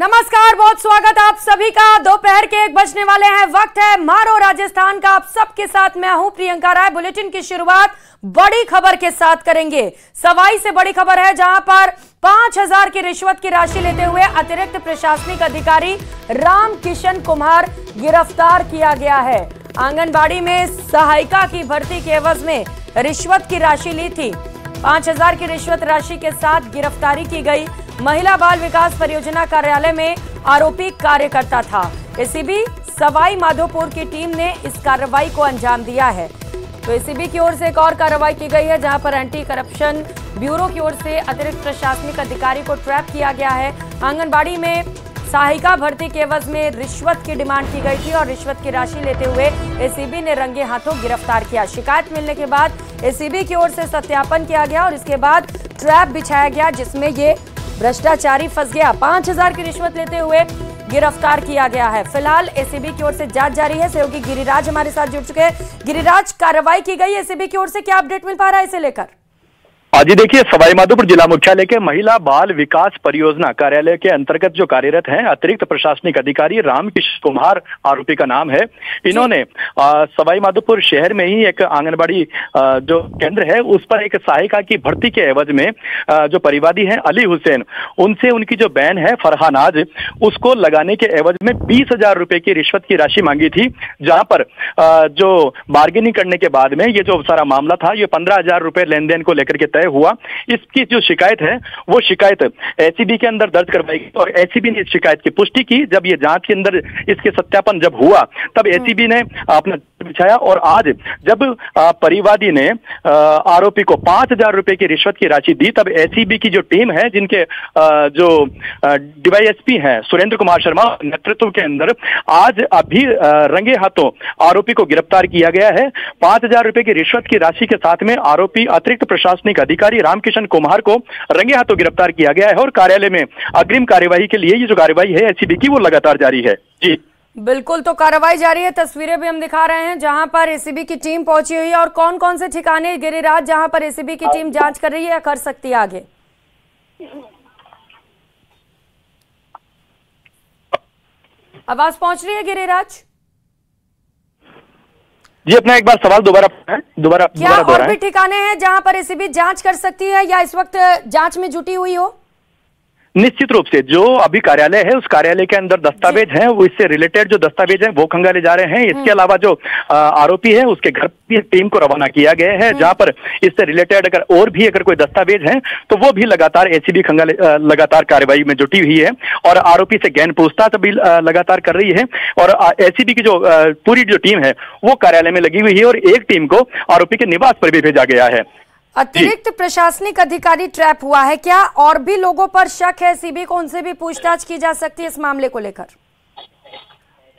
नमस्कार, बहुत स्वागत आप सभी का। दोपहर के 1 बजने वाले हैं, वक्त है मारो राजस्थान का। आप सबके साथ मैं हूं प्रियंका राय। बुलेटिन की शुरुआत बड़ी खबर के साथ करेंगे। सवाई से बड़ी खबर है, जहां पर 5000 की रिश्वत की राशि लेते हुए अतिरिक्त प्रशासनिक अधिकारी रामकिशन कुमार गिरफ्तार किया गया है। आंगनबाड़ी में सहायिका की भर्ती के एवज में रिश्वत की राशि ली थी। 5000 की रिश्वत राशि के साथ गिरफ्तारी की गई। महिला बाल विकास परियोजना कार्यालय में आरोपी कार्यकर्ता था। एसीबी सवाई माधोपुर की टीम ने इस कार्रवाई को अंजाम दिया है। तो एसीबी की ओर से एक और कार्रवाई की गई है, जहां पर एंटी करप्शन ब्यूरो की ओर से अतिरिक्त प्रशासनिक अधिकारी को ट्रैप किया गया है। आंगनबाड़ी में सहायिका भर्ती के एवज में रिश्वत की डिमांड की गई थी और रिश्वत की राशि लेते हुए एसीबी ने रंगे हाथों गिरफ्तार किया। शिकायत मिलने के बाद एसीबी की ओर से सत्यापन किया गया और इसके बाद ट्रैप बिछाया गया, जिसमें ये भ्रष्टाचारी फंस गया। 5000 की रिश्वत लेते हुए गिरफ्तार किया गया है। फिलहाल एसीबी की ओर से जांच जारी है। सहयोगी गिरिराज हमारे साथ जुड़ चुके हैं। गिरिराज, कार्रवाई की गई एसीबी की ओर से, क्या अपडेट मिल पा रहा है इसे लेकर? जी देखिए, सवाई माधोपुर जिला मुख्यालय के महिला बाल विकास परियोजना कार्यालय के अंतर्गत जो कार्यरत हैं अतिरिक्त प्रशासनिक अधिकारी रामकिशन कुमार आरोपी का नाम है। इन्होंने सवाई माधोपुर शहर में ही एक आंगनबाड़ी जो केंद्र है उस पर एक सहायिका की भर्ती के एवज में जो परिवादी हैं अली हुसैन, उनसे उनकी जो बहन है फरहानाज, उसको लगाने के एवज में 20,000 रुपए की रिश्वत की राशि मांगी थी। जहां पर जो बार्गेनिंग करने के बाद में ये जो सारा मामला था, ये 15,000 रुपए लेन देन को लेकर के तय हुआ। इसकी जो शिकायत है वो शिकायत एसीबी के अंदर दर्ज करवाई गई और एसीबी ने इस शिकायत की पुष्टि की। जब ये जांच के अंदर इसके सत्यापन जब हुआ, तब एसीबी ने अपना बिछाया और आज जब परिवादी ने आरोपी को 5,000 रुपए की रिश्वत की राशि दी, तब एसीबी की जो टीम है, जिनके जो डीवाईएसपी हैं सुरेंद्र कुमार शर्मा नेतृत्व के अंदर, आज अभी रंगे हाथों आरोपी को गिरफ्तार किया गया है। 5,000 रुपए की रिश्वत की राशि के साथ में आरोपी अतिरिक्त प्रशासनिक अधिकारी रामकिशन कुमार को रंगे हाथों गिरफ्तार किया गया है और कार्यालय में अग्रिम कार्यवाही के लिए ये जो कार्यवाही है एसीबी की, वो लगातार जारी है। जी बिल्कुल, तो कार्रवाई जारी है। तस्वीरें भी हम दिखा रहे हैं जहां पर एसीबी की टीम पहुंची हुई है। और कौन कौन से ठिकाने गिरिराज जहां पर एसीबी की टीम जांच कर रही है या कर सकती है आगे? आवाज पहुंच रही है गिरिराज? जी, अपना एक बार सवाल दोबारा क्या और भी ठिकाने हैं जहां पर एसीबी जांच कर सकती है या इस वक्त जांच में जुटी हुई हो? निश्चित रूप से जो अभी कार्यालय है, उस कार्यालय के अंदर दस्तावेज हैं, वो इससे रिलेटेड जो दस्तावेज हैं वो खंगाले जा रहे हैं। इसके अलावा जो आरोपी है उसके घर भी टीम को रवाना किया गया है, जहां पर इससे रिलेटेड अगर कोई दस्तावेज हैं तो वो भी लगातार एसीबी लगातार कार्रवाई में जुटी हुई है और आरोपी से गहन पूछताछ भी लगातार कर रही है। और एसीबी की जो पूरी जो टीम है वो कार्यालय में लगी हुई है और एक टीम को आरोपी के निवास पर भी भेजा गया है। अतिरिक्त प्रशासनिक अधिकारी ट्रैप हुआ है, क्या और भी लोगों पर शक है एसीबी को? उनसे भी पूछताछ की जा सकती है इस मामले को लेकर?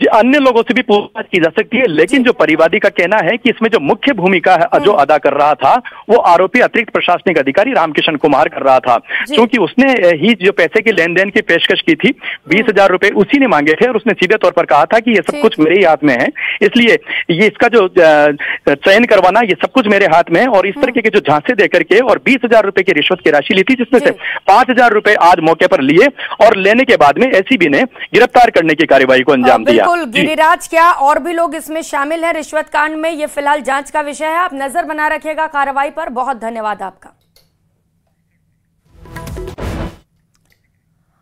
जी, अन्य लोगों से भी पूछताछ की जा सकती है, लेकिन जो परिवादी का कहना है कि इसमें जो मुख्य भूमिका है जो अदा कर रहा था वो आरोपी अतिरिक्त प्रशासनिक अधिकारी रामकिशन कुमार कर रहा था, क्योंकि उसने ही जो पैसे के लेन देन की पेशकश की थी, 20,000 रुपए उसी ने मांगे थे और उसने सीधे तौर पर कहा था कि ये सब कुछ मेरे ही हाथ में है, इसलिए ये इसका जो चयन करवाना ये सब कुछ मेरे हाथ में है। और इस तरीके के जो झांसे दे करके और 20,000 रुपए की रिश्वत की राशि ली थी, जिसमें से 5,000 रुपए आज मौके पर लिए और लेने के बाद में एसीबी ने गिरफ्तार करने की कार्रवाई को अंजाम दिया। गिरिराज, क्या और भी लोग इसमें शामिल हैं रिश्वत कांड में? ये फिलहाल जांच का विषय है, आप नजर बना रखिएगा कार्रवाई पर। बहुत धन्यवाद आपका।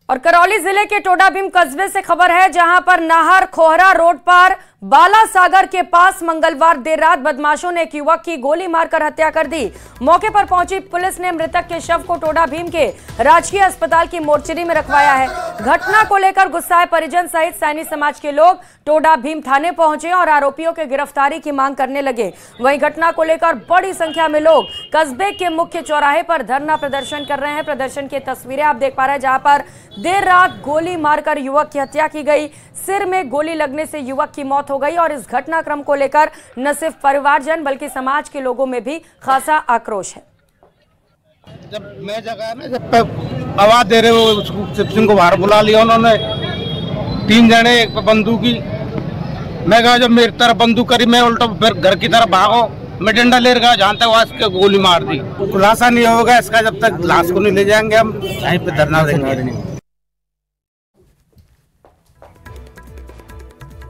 और करौली जिले के टोडाभीम कस्बे से खबर है, जहां पर नाहर खोहरा रोड पर बालासागर के पास मंगलवार देर रात बदमाशों ने एक युवक की गोली मारकर हत्या कर दी। मौके पर पहुंची पुलिस ने मृतक के शव को टोडाभीम के राजकीय अस्पताल की मोर्चरी में रखवाया है। घटना को लेकर गुस्साए परिजन सहित सैनी समाज के लोग टोडाभीम थाने पहुंचे और आरोपियों के गिरफ्तारी की मांग करने लगे। वहीं घटना को लेकर बड़ी संख्या में लोग कस्बे के मुख्य चौराहे पर धरना प्रदर्शन कर रहे हैं। प्रदर्शन की तस्वीरें आप देख पा रहे हैं, जहां पर देर रात गोली मारकर युवक की हत्या की गई। सिर में गोली लगने से युवक की मौत हो गई और इस घटनाक्रम को लेकर न सिर्फ परिवारजन बल्कि समाज के लोगों में भी खासा आक्रोश है। जब मैं जगह में जब आवाज दे रहे हो, शिव सिंह को बाहर बुला लिया उन्होंने, 3 जने एक बंदूकी। मैं कहा जब मेरी तरफ बंदूक करी, मैं उल्टा फिर घर की तरफ भागो, मैं डंडा ले रहा, जहाँ तक वहां के गोली मार दी। खुलासा नहीं होगा इसका जब तक लाश को नहीं ले जाएंगे, हम यहीं पे धरना देंगे।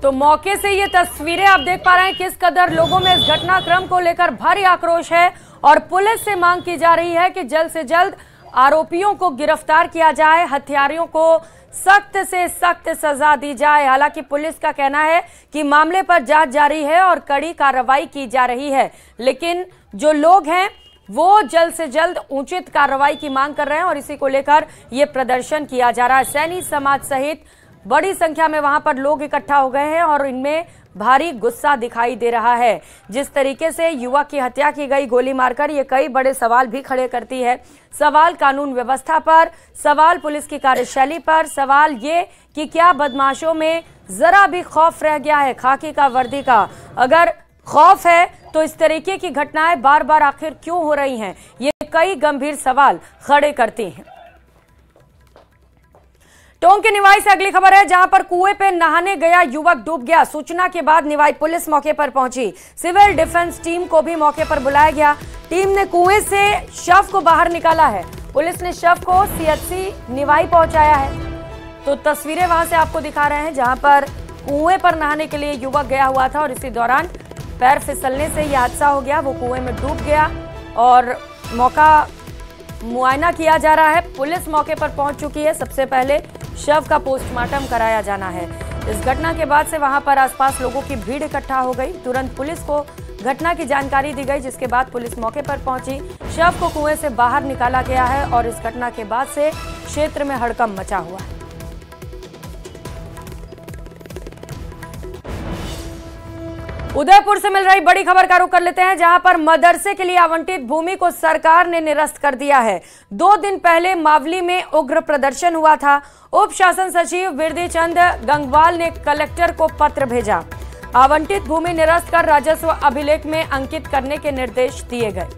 तो मौके से ये तस्वीरें आप देख पा रहे हैं किस कदर लोगों में इस घटनाक्रम को लेकर भारी आक्रोश है और पुलिस से मांग की जा रही है कि जल्द से जल्द आरोपियों को गिरफ्तार किया जाए, हत्यारियों को सख्त से सख्त सजा दी जाए। हालांकि पुलिस का कहना है कि मामले पर जांच जारी है और कड़ी कार्रवाई की जा रही है, लेकिन जो लोग हैं वो जल्द से जल्द उचित कार्रवाई की मांग कर रहे हैं और इसी को लेकर ये प्रदर्शन किया जा रहा है। सैनी समाज सहित बड़ी संख्या में वहां पर लोग इकट्ठा हो गए हैं और इनमें भारी गुस्सा दिखाई दे रहा है। जिस तरीके से युवक की हत्या की गई गोली मारकर, ये कई बड़े सवाल भी खड़े करती है। सवाल कानून व्यवस्था पर, सवाल पुलिस की कार्यशैली पर, सवाल ये कि क्या बदमाशों में जरा भी खौफ रह गया है खाकी का, वर्दी का। अगर खौफ है तो इस तरीके की घटनाएं बार बार आखिर क्यों हो रही हैं, ये कई गंभीर सवाल खड़े करती हैं। टोंक के निवाई से अगली खबर है, जहां पर कुएं पे नहाने गया युवक डूब गया। सूचना के बाद निवाई पुलिस मौके पर पहुंची। सिविल डिफेंस टीम को भी मौके पर बुलाया गया। टीम ने कुएं से शव को बाहर निकाला है। पुलिस ने शव को सीएचसी निवाई पहुंचाया है। तो तस्वीरें वहां से आपको दिखा रहे हैं, जहां पर कुएं पर नहाने के लिए युवक गया हुआ था और इसी दौरान पैर फिसलने से यह हादसा हो गया। वो कुएं में डूब गया और मौका मुआयना किया जा रहा है। पुलिस मौके पर पहुंच चुकी है। सबसे पहले शव का पोस्टमार्टम कराया जाना है। इस घटना के बाद से वहां पर आसपास लोगों की भीड़ इकट्ठा हो गई। तुरंत पुलिस को घटना की जानकारी दी गई, जिसके बाद पुलिस मौके पर पहुंची। शव को कुएं से बाहर निकाला गया है और इस घटना के बाद से क्षेत्र में हड़कंप मचा हुआ है। उदयपुर से मिल रही बड़ी खबर का रुख कर लेते हैं, जहां पर मदरसे के लिए आवंटित भूमि को सरकार ने निरस्त कर दिया है। 2 दिन पहले मावली में उग्र प्रदर्शन हुआ था। उप शासन सचिव बिरदी चंद गंगवाल ने कलेक्टर को पत्र भेजा। आवंटित भूमि निरस्त कर राजस्व अभिलेख में अंकित करने के निर्देश दिए गए।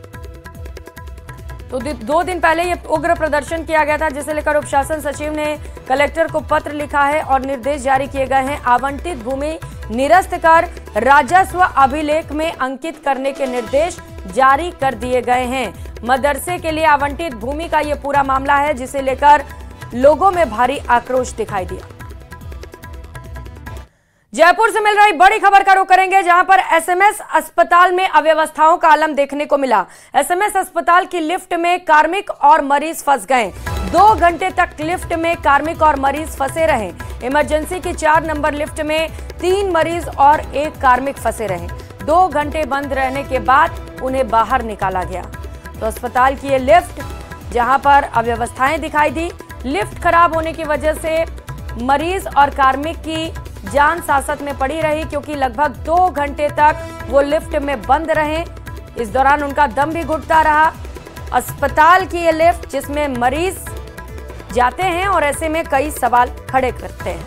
तो 2 दिन पहले ये उग्र प्रदर्शन किया गया था, जिसे लेकर उप शासन सचिव ने कलेक्टर को पत्र लिखा है और निर्देश जारी किए गए हैं। आवंटित भूमि निरस्त कर राजस्व अभिलेख में अंकित करने के निर्देश जारी कर दिए गए हैं। मदरसे के लिए आवंटित भूमि का ये पूरा मामला है, जिसे लेकर लोगों में भारी आक्रोश दिखाई दिया। जयपुर से मिल रही बड़ी खबर का रुख करेंगे, जहां पर एसएमएस अस्पताल में अव्यवस्थाओं का आलम देखने को मिला। एसएमएस अस्पताल की लिफ्ट में कार्मिक और मरीज फंस गए। 2 घंटे तक लिफ्ट में कार्मिक और मरीज फंसे रहे। इमरजेंसी की 4 नंबर लिफ्ट में 3 मरीज और 1 कार्मिक फंसे रहे। 2 घंटे बंद रहने के बाद उन्हें बाहर निकाला गया। तो अस्पताल की ये लिफ्ट, जहां पर अव्यवस्थाएं दिखाई दी, लिफ्ट खराब होने की वजह से मरीज और कार्मिक की जान सासत में पड़ी रही, क्योंकि लगभग 2 घंटे तक वो लिफ्ट में बंद रहे। इस दौरान उनका दम भी घुटता रहा। अस्पताल की ये लिफ्ट जिसमें मरीज जाते हैं और ऐसे में कई सवाल खड़े करते हैं।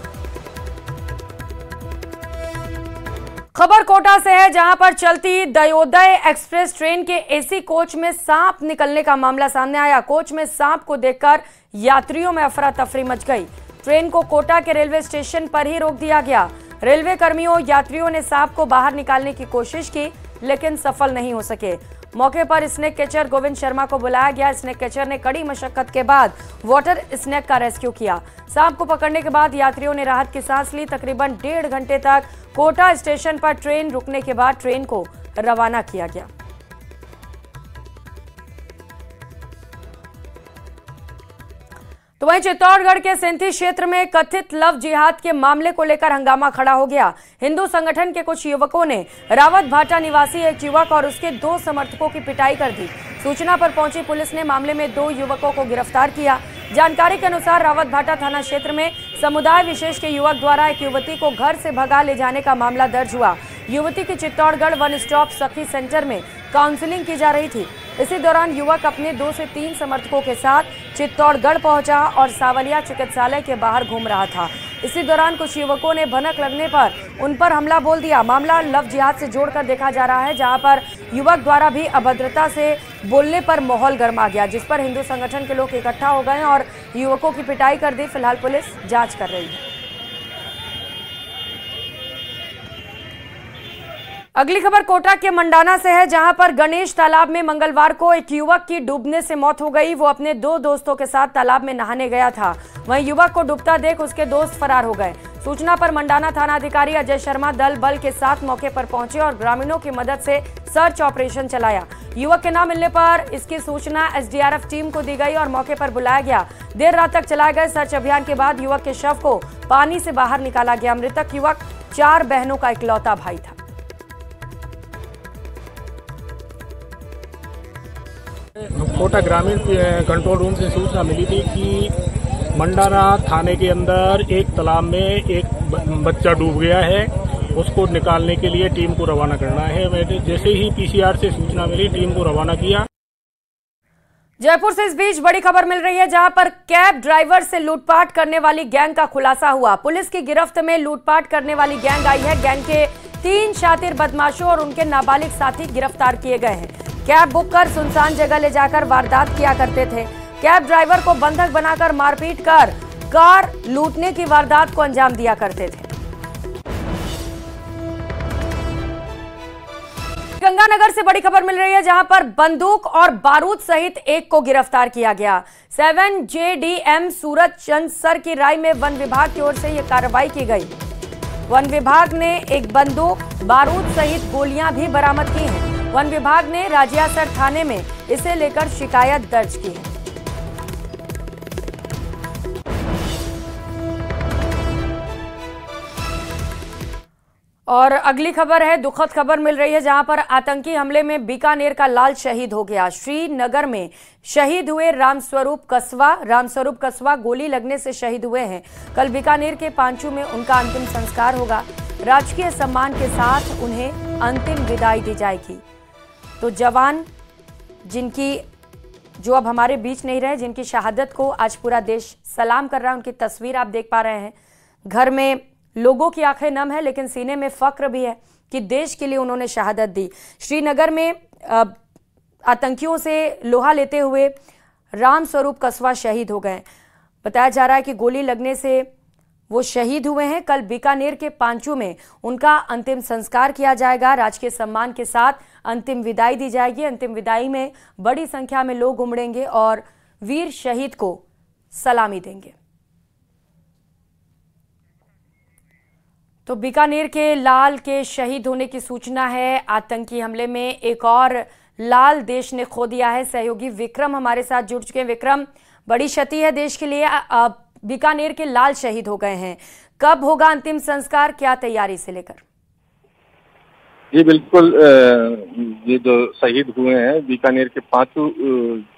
खबर कोटा से है, जहां पर चलती दयोदय एक्सप्रेस ट्रेन के एसी कोच में सांप निकलने का मामला सामने आया। कोच में सांप को देखकर यात्रियों में अफरा तफरी मच गई। ट्रेन को कोटा के रेलवे स्टेशन पर ही रोक दिया गया। रेलवे कर्मियों, यात्रियों ने सांप को बाहर निकालने की कोशिश की, लेकिन सफल नहीं हो सके। मौके पर स्नेक कैचर गोविंद शर्मा को बुलाया गया। स्नेक कैचर ने कड़ी मशक्कत के बाद वाटर स्नेक का रेस्क्यू किया। सांप को पकड़ने के बाद यात्रियों ने राहत की सांस ली। तकरीबन 1.5 घंटे तक कोटा स्टेशन पर ट्रेन रुकने के बाद ट्रेन को रवाना किया गया। तो वहीं चित्तौड़गढ़ के सेंथी क्षेत्र में कथित लव जिहाद के मामले को लेकर हंगामा खड़ा हो गया। हिंदू संगठन के कुछ युवकों ने रावत भाटा निवासी एक युवक और उसके 2 समर्थकों की पिटाई कर दी। सूचना पर पहुंची पुलिस ने मामले में 2 युवकों को गिरफ्तार किया। जानकारी के अनुसार रावत भाटा थाना क्षेत्र में समुदाय विशेष के युवक द्वारा एक युवती को घर से भगा ले जाने का मामला दर्ज हुआ। युवती की चित्तौड़गढ़ वन स्टॉप सखी सेंटर में काउंसलिंग की जा रही थी। इसी दौरान युवक अपने 2 से 3 समर्थकों के साथ चित्तौड़गढ़ पहुंचा और सावलिया चिकित्सालय के बाहर घूम रहा था। इसी दौरान कुछ युवकों ने भनक लगने पर उन पर हमला बोल दिया। मामला लव जिहाद से जोड़कर देखा जा रहा है, जहां पर युवक द्वारा भी अभद्रता से बोलने पर माहौल गर्मा गया, जिस पर हिंदू संगठन के लोग इकट्ठा हो गए और युवकों की पिटाई कर दी। फिलहाल पुलिस जांच कर रही है। अगली खबर कोटा के मंडाना से है, जहां पर गणेश तालाब में मंगलवार को एक युवक की डूबने से मौत हो गई। वो अपने 2 दोस्तों के साथ तालाब में नहाने गया था। वहीं युवक को डूबता देख उसके दोस्त फरार हो गए। सूचना पर मंडाना थाना अधिकारी अजय शर्मा दल बल के साथ मौके पर पहुंचे और ग्रामीणों की मदद से सर्च ऑपरेशन चलाया। युवक के न मिलने पर इसकी सूचना एसडीआरएफ टीम को दी गई और मौके पर बुलाया गया। देर रात तक चलाए गए सर्च अभियान के बाद युवक के शव को पानी से बाहर निकाला गया। मृतक युवक 4 बहनों का इकलौता भाई था। कोटा ग्रामीण कंट्रोल रूम से सूचना मिली थी कि मंडाना थाने के अंदर एक तालाब में एक बच्चा डूब गया है, उसको निकालने के लिए टीम को रवाना करना है। मैंने जैसे ही पीसीआर से सूचना मिली टीम को रवाना किया। जयपुर से इस बीच बड़ी खबर मिल रही है, जहां पर कैब ड्राइवर से लूटपाट करने वाली गैंग का खुलासा हुआ। पुलिस की गिरफ्त में लूटपाट करने वाली गैंग आई है। गैंग के 3 शातिर बदमाशों और उनके नाबालिग साथी गिरफ्तार किए गए हैं। कैब बुक कर सुनसान जगह ले जाकर वारदात किया करते थे। कैब ड्राइवर को बंधक बनाकर मारपीट कर कार लूटने की वारदात को अंजाम दिया करते थे। गंगानगर से बड़ी खबर मिल रही है, जहां पर बंदूक और बारूद सहित एक को गिरफ्तार किया गया। 7JDM सूरज चंद सर की राय में वन विभाग की ओर से यह कार्रवाई की गई। वन विभाग ने एक बंदूक, बारूद सहित गोलियां भी बरामद की हैं। वन विभाग ने राजियासर थाने में इसे लेकर शिकायत दर्ज की है। और अगली खबर है, दुखद खबर मिल रही है, जहां पर आतंकी हमले में बीकानेर का लाल शहीद हो गया। श्रीनगर में शहीद हुए रामस्वरूप कसवा गोली लगने से शहीद हुए हैं। कल बीकानेर के पांचू में उनका अंतिम संस्कार होगा। राजकीय सम्मान के साथ उन्हें अंतिम विदाई दी जाएगी। तो जवान जो अब हमारे बीच नहीं रहे, जिनकी शहादत को आज पूरा देश सलाम कर रहा है, उनकी तस्वीर आप देख पा रहे हैं। घर में लोगों की आंखें नम है, लेकिन सीने में फक्र भी है कि देश के लिए उन्होंने शहादत दी। श्रीनगर में आतंकियों से लोहा लेते हुए रामस्वरूप कसवा शहीद हो गए। बताया जा रहा है कि गोली लगने से वो शहीद हुए हैं। कल बीकानेर के पांचू में उनका अंतिम संस्कार किया जाएगा। राजकीय सम्मान के साथ अंतिम विदाई दी जाएगी। अंतिम विदाई में बड़ी संख्या में लोग उमड़ेंगे और वीर शहीद को सलामी देंगे। तो बीकानेर के लाल के शहीद होने की सूचना है। आतंकी हमले में एक और लाल देश ने खो दिया है। सहयोगी विक्रम हमारे साथ जुड़ चुके हैं। विक्रम, बड़ी क्षति है देश के लिए। बीकानेर के लाल शहीद हो गए हैं, कब होगा अंतिम संस्कार, क्या तैयारी से लेकर? जी बिल्कुल, ये जो शहीद हुए हैं बीकानेर के पांचू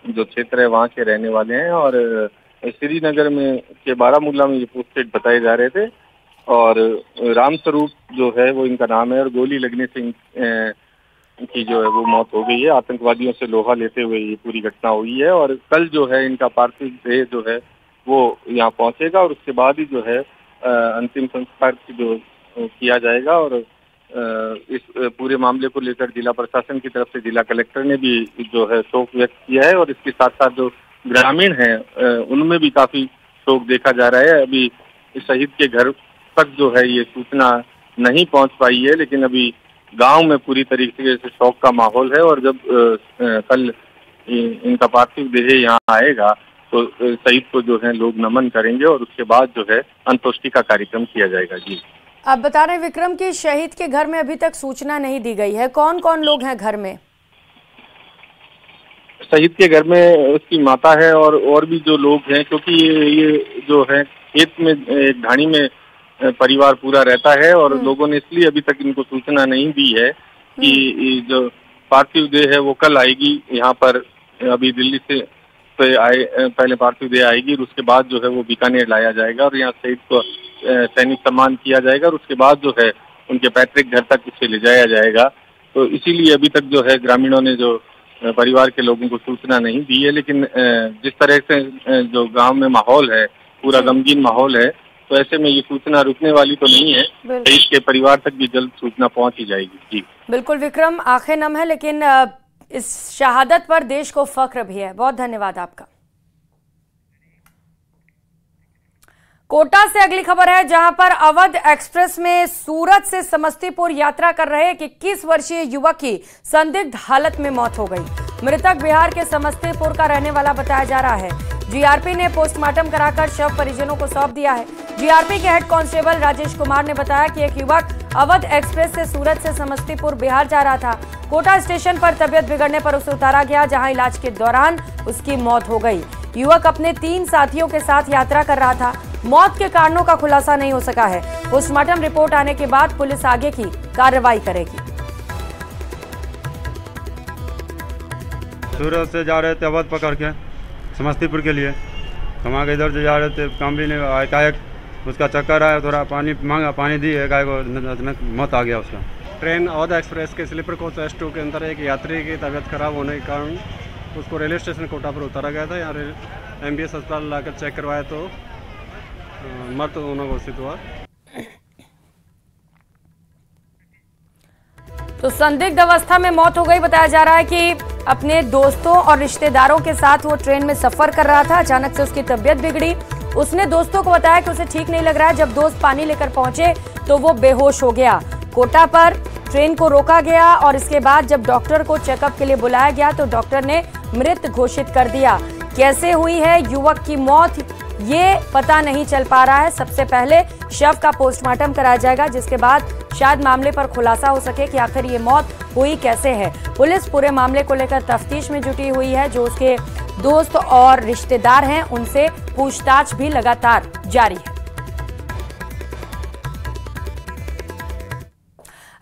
जो क्षेत्र है वहाँ के रहने वाले हैं और श्रीनगर में के बारामूला में ये पोस्टेड बताए जा रहे थे। और रामस्वरूप जो है वो इनका नाम है और गोली लगने से इनकी जो है वो मौत हो गई है। आतंकवादियों से लोहा लेते हुए ये पूरी घटना हुई है और कल जो है इनका पार्थिव देह जो है वो यहाँ पहुंचेगा और उसके बाद ही जो है अंतिम संस्कार जो किया जाएगा। और इस पूरे मामले को लेकर जिला प्रशासन की तरफ से जिला कलेक्टर ने भी जो है शोक व्यक्त किया है और इसके साथ साथ जो ग्रामीण हैं उनमें भी काफी शोक देखा जा रहा है। अभी इस शहीद के घर तक जो है ये सूचना नहीं पहुंच पाई है, लेकिन अभी गांव में पूरी तरीके से शोक का माहौल है और जब कल इनका पार्थिव देह यहाँ आएगा तो शहीद को जो है लोग नमन करेंगे और उसके बाद जो है अंत्येष्टि का कार्यक्रम किया जाएगा। जी आप बता रहे विक्रम कि शहीद के घर में अभी तक सूचना नहीं दी गई है, कौन कौन लोग हैं घर में? शहीद के घर में उसकी माता है और भी जो लोग हैं, क्योंकि ये जो है खेत में एक ढाणी में परिवार पूरा रहता है और लोगों ने इसलिए अभी तक इनको सूचना नहीं दी है कि जो पार्थिव देह है वो कल आएगी यहाँ पर। अभी दिल्ली से पहले पार्थिव देह आएगी और उसके बाद जो है वो बीकानेर लाया जाएगा और यहाँ शहीद को सैनिक सम्मान किया जाएगा और उसके बाद जो है उनके पैतृक घर तक उसे ले जाया जाएगा। तो इसीलिए अभी तक जो है ग्रामीणों ने जो परिवार के लोगों को सूचना नहीं दी है, लेकिन जिस तरह से जो गांव में माहौल है पूरा गमगीन माहौल है, तो ऐसे में ये सूचना रुकने वाली तो नहीं है। शहीद के परिवार तक भी जल्द सूचना पहुंच ही जाएगी। जी बिल्कुल विक्रम, आंखें नम है, लेकिन इस शहादत पर देश को फख्र भी है। बहुत धन्यवाद आपका। कोटा से अगली खबर है, जहां पर अवध एक्सप्रेस में सूरत से समस्तीपुर यात्रा कर रहे एक 21 वर्षीय युवक की संदिग्ध हालत में मौत हो गई। मृतक बिहार के समस्तीपुर का रहने वाला बताया जा रहा है। जीआरपी ने पोस्टमार्टम कराकर शव परिजनों को सौंप दिया है। जीआरपी के हेड कांस्टेबल राजेश कुमार ने बताया कि एक युवक अवध एक्सप्रेस से सूरत से समस्तीपुर बिहार जा रहा था। कोटा स्टेशन पर तबियत बिगड़ने पर उसे उतारा गया, जहां इलाज के दौरान उसकी मौत हो गई। युवक अपने 3 साथियों के साथ यात्रा कर रहा था। मौत के कारणों का खुलासा नहीं हो सका है। पोस्टमार्टम रिपोर्ट आने के बाद पुलिस आगे की कार्रवाई करेगी। सूरत से जा रहे थे अवध पकड़ के समस्तीपुर के लिए, हम आगे इधर से जा रहे थे, काम भी नहीं, एकाएक उसका चक्कर आया, थोड़ा पानी मांगा, पानी दी, एकाएक मौत आ गया उसका। ट्रेन अवध एक्सप्रेस के स्लीपर कोच S2 के अंदर एक यात्री की तबीयत खराब होने के कारण उसको रेलवे स्टेशन कोटा पर उतारा गया था। यहाँ MBS अस्पताल लाकर चेक करवाया तो मृत होना घोषित हुआ। तो संदिग्ध अवस्था में मौत हो गई। बताया जा रहा है कि अपने दोस्तों और रिश्तेदारों के साथ वो ट्रेन में सफर कर रहा था। अचानक से उसकी तबीयत बिगड़ी। उसने दोस्तों को बताया कि उसे ठीक नहीं लग रहा है। जब दोस्त पानी लेकर पहुंचे तो वो बेहोश हो गया। कोटा पर ट्रेन को रोका गया और इसके बाद जब डॉक्टर को चेकअप के लिए बुलाया गया तो डॉक्टर ने मृत घोषित कर दिया। कैसे हुई है युवक की मौत, ये पता नहीं चल पा रहा है। सबसे पहले शव का पोस्टमार्टम कराया जाएगा, जिसके बाद शायद मामले पर खुलासा हो सके कि आखिर ये मौत हुई कैसे है। पुलिस पूरे मामले को लेकर तफ्तीश में जुटी हुई है। जो उसके दोस्त और रिश्तेदार हैं उनसे पूछताछ भी लगातार जारी है।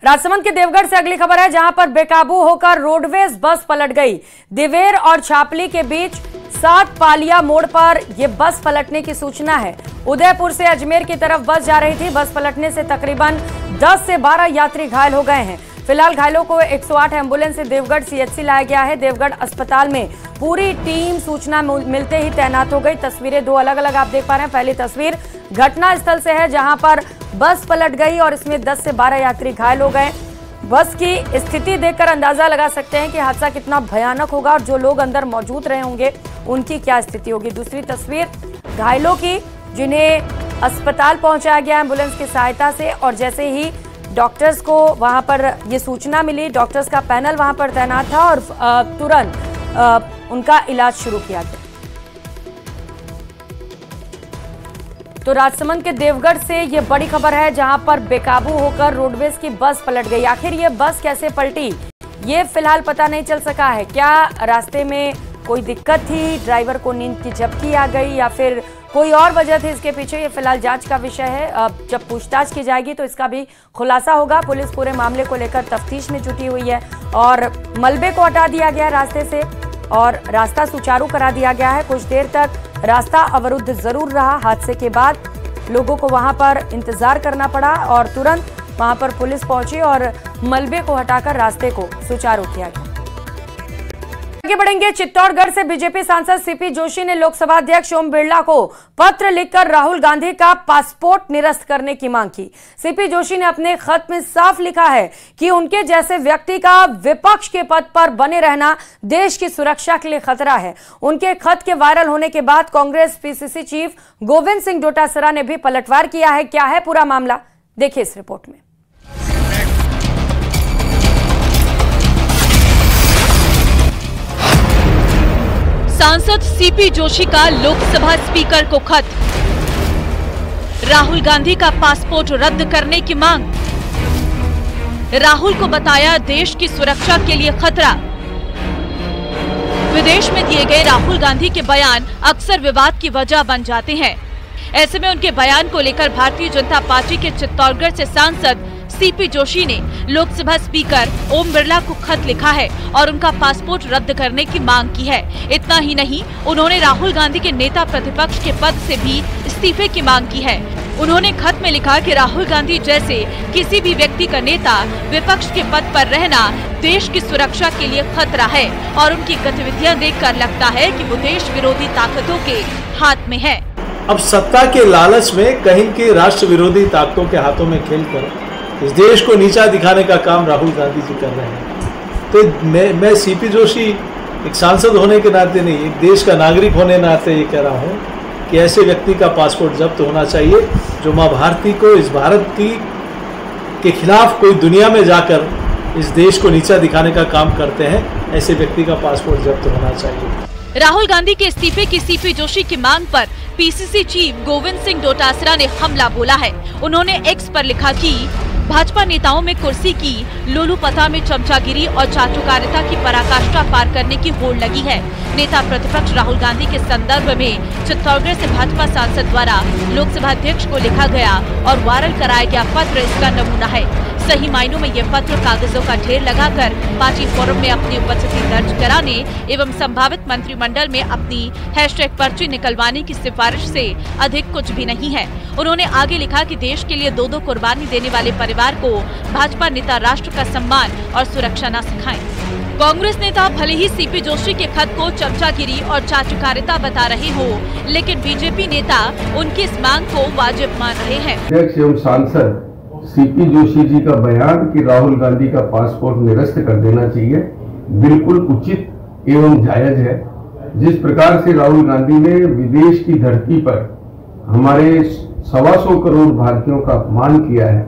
राजसमंद के देवगढ़ से अगली खबर है, जहां पर बेकाबू होकर रोडवेज बस पलट गई। दिवेर और छापली के बीच 7 पालिया मोड़ पर यह बस पलटने की सूचना है। उदयपुर से अजमेर की तरफ बस जा रही थी। बस पलटने से तकरीबन 10 से 12 यात्री घायल हो गए हैं। फिलहाल घायलों को 108 एम्बुलेंस से देवगढ़ CHC लाया गया है। देवगढ़ अस्पताल में पूरी टीम सूचना मिलते ही तैनात हो गई। तस्वीरें 2 अलग-अलग आप देख पा रहे हैं। पहली तस्वीर घटना स्थल से है, जहां पर बस पलट गई और इसमें 10 से 12 यात्री घायल हो गए। बस की स्थिति देखकर अंदाजा लगा सकते हैं कि हादसा कितना भयानक होगा और जो लोग अंदर मौजूद रहे होंगे उनकी क्या स्थिति होगी। दूसरी तस्वीर घायलों की, जिन्हें अस्पताल पहुंचाया गया एम्बुलेंस की सहायता से, और जैसे ही डॉक्टर्स को वहां पर ये सूचना मिली, डॉक्टर्स का पैनल वहां पर तैनात था और तुरंत उनका इलाज शुरू किया गया। तो राजसमंद के देवगढ़ से ये बड़ी खबर है, जहां पर बेकाबू होकर रोडवेज की बस पलट गई। आखिर ये बस कैसे पलटी, ये फिलहाल पता नहीं चल सका है। क्या रास्ते में कोई दिक्कत थी, ड्राइवर को नींद की झपकी आ गई, या फिर कोई और वजह थी इसके पीछे, ये फिलहाल जांच का विषय है। अब जब पूछताछ की जाएगी तो इसका भी खुलासा होगा। पुलिस पूरे मामले को लेकर तफ्तीश में जुटी हुई है और मलबे को हटा दिया गया रास्ते से और रास्ता सुचारू करा दिया गया है। कुछ देर तक रास्ता अवरुद्ध जरूर रहा। हादसे के बाद लोगों को वहां पर इंतजार करना पड़ा और तुरंत वहां पर पुलिस पहुंची और मलबे को हटाकर रास्ते को सुचारू किया गया। आगे बढ़ेंगे। चित्तौड़गढ़ से बीजेपी सांसद सीपी जोशी ने लोकसभा अध्यक्ष ओम बिरला को पत्र लिखकर राहुल गांधी का पासपोर्ट निरस्त करने की मांग की। सीपी जोशी ने अपने खत में साफ लिखा है कि उनके जैसे व्यक्ति का विपक्ष के पद पर बने रहना देश की सुरक्षा के लिए खतरा है। उनके खत के वायरल होने के बाद कांग्रेस PCC चीफ गोविंद सिंह डोटासरा ने भी पलटवार किया है। क्या है पूरा मामला, देखिए इस रिपोर्ट में। सांसद सीपी जोशी का लोकसभा स्पीकर को खत, राहुल गांधी का पासपोर्ट रद्द करने की मांग, राहुल को बताया देश की सुरक्षा के लिए खतरा। विदेश में दिए गए राहुल गांधी के बयान अक्सर विवाद की वजह बन जाते हैं। ऐसे में उनके बयान को लेकर भारतीय जनता पार्टी के चित्तौड़गढ़ से सांसद सीपी जोशी ने लोकसभा स्पीकर ओम बिरला को खत लिखा है और उनका पासपोर्ट रद्द करने की मांग की है। इतना ही नहीं, उन्होंने राहुल गांधी के नेता प्रतिपक्ष के पद से भी इस्तीफे की मांग की है। उन्होंने खत में लिखा कि राहुल गांधी जैसे किसी भी व्यक्ति का नेता विपक्ष के पद पर रहना देश की सुरक्षा के लिए खतरा है और उनकी गतिविधियां देखकर लगता है कि वो देश विरोधी ताकतों के हाथ में है। अब सत्ता के लालच में कहीं की राष्ट्र विरोधी ताकतों के हाथों में खेलकर इस देश को नीचा दिखाने का काम राहुल गांधी जी कर रहे हैं। तो मैं सीपी जोशी एक सांसद होने के नाते नहीं, एक देश का नागरिक होने के नाते ये कह रहा हूँ कि ऐसे व्यक्ति का पासपोर्ट जब्त होना चाहिए जो माँ भारती को, इस भारत की के खिलाफ कोई दुनिया में जाकर इस देश को नीचा दिखाने का काम करते हैं। ऐसे व्यक्ति का पासपोर्ट जब्त होना चाहिए। राहुल गांधी के इस्तीफे की सीपी जोशी की मांग पर पीसीसी चीफ गोविंद सिंह डोटासरा ने हमला बोला है। उन्होंने एक्स पर लिखा कि भाजपा नेताओं में कुर्सी की लोलूपता में चमचागिरी और चाटुकारिता की पराकाष्ठा पार करने की होड़ लगी है। नेता प्रतिपक्ष राहुल गांधी के संदर्भ में चित्तौड़गढ़ से भाजपा सांसद द्वारा लोकसभा अध्यक्ष को लिखा गया और वायरल कराया गया पत्र इसका नमूना है। सही मायनों में ये पत्र कागजों का ढेर लगाकर पार्टी फोरम में अपनी उपस्थिति दर्ज कराने एवं संभावित मंत्रिमंडल में अपनी हैशटैग पर्ची निकलवाने की सिफारिश से अधिक कुछ भी नहीं है। उन्होंने आगे लिखा कि देश के लिए दो दो कुर्बानी देने वाले परिवार को भाजपा नेता राष्ट्र का सम्मान और सुरक्षा न सिखाएं। कांग्रेस नेता भले ही सीपी जोशी के खत को चमचागिरी और चाटुकारिता बता रहे हो, लेकिन बीजेपी नेता उनकी इस मांग को वाजिब मान रहे हैं। अध्यक्ष एवं सांसद सीपी जोशी जी का बयान कि राहुल गांधी का पासपोर्ट निरस्त कर देना चाहिए बिल्कुल उचित एवं जायज है। जिस प्रकार से राहुल गांधी ने विदेश की धरती पर हमारे 125 करोड़ भारतीयों का अपमान किया है,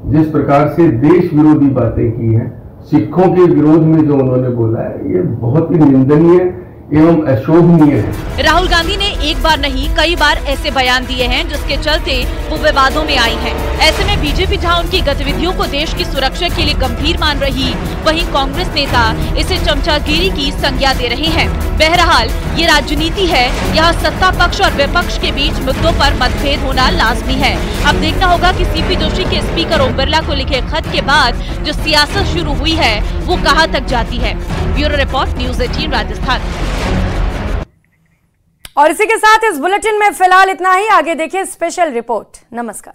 जिस प्रकार से देश विरोधी बातें की हैं, सिखों के विरोध में जो उन्होंने बोला है, ये बहुत ही निंदनीय एवं अशोभनीय है। राहुल गांधी ने एक बार नहीं कई बार ऐसे बयान दिए हैं जिसके चलते वो विवादों में आई हैं। ऐसे में बीजेपी जहां उनकी गतिविधियों को देश की सुरक्षा के लिए गंभीर मान रही, वहीं कांग्रेस नेता इसे चमचागिरी की संज्ञा दे रहे हैं। बहरहाल ये राजनीति है, यहाँ सत्ता पक्ष और विपक्ष के बीच मुद्दों पर मतभेद होना लाजमी है। अब देखना होगा कि सीपी जोशी के स्पीकर ओम बिरला को लिखे खत के बाद जो सियासत शुरू हुई है वो कहाँ तक जाती है। Bureau report, news 18 Rajasthan. और इसी के साथ इस बुलेटिन में फिलहाल इतना ही। आगे देखिए स्पेशल रिपोर्ट। नमस्कार।